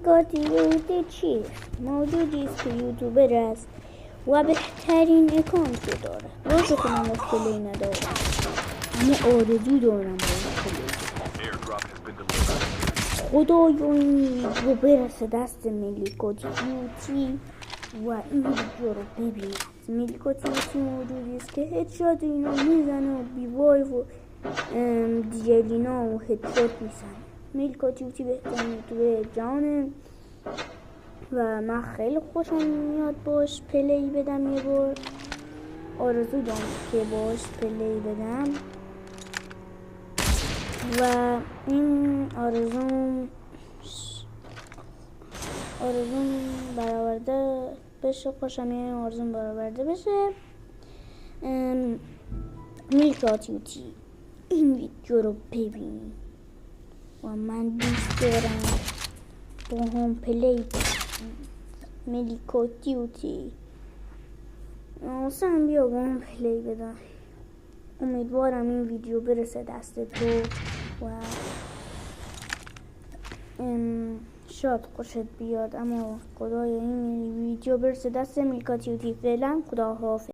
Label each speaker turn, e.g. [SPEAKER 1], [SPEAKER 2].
[SPEAKER 1] میلیکاتیوتی چیست؟ موجودی است که یوتیوبر است و بهترین اکانت رو داره. راجع کنم از پلی ندارم، اما آرزو دارم باید پلی. خدایا این ویدیو برسه دست میلیکاتیوتی و این ویدیو رو ببینید. میلیکاتیوتی موجودی است که هدشات اینو میزنه و بیوای و دیجلینا و هدشات میزنه. میلیکاتیوتی بهترین یوتیوبر جهانه و من خیلی خوشم میاد باش پلی بدم. یه بار آرزو دارم که باش پلی بدم و این آرزوم برآورده بشه. خوشم یه آرزوم برآورده بشه. میلیکاتیوتی این ویدیو رو ببین و من دوست دارم با هم پلی بدم. میلیکاتیوتی اصلا بیا با هم پلی بدم. امیدوارم این ویدیو برسه دست تو و شاید خوشت بیاد، اما خدایا این ویدیو برسه دست میلیکاتیوتی. فعلا خداحافظ.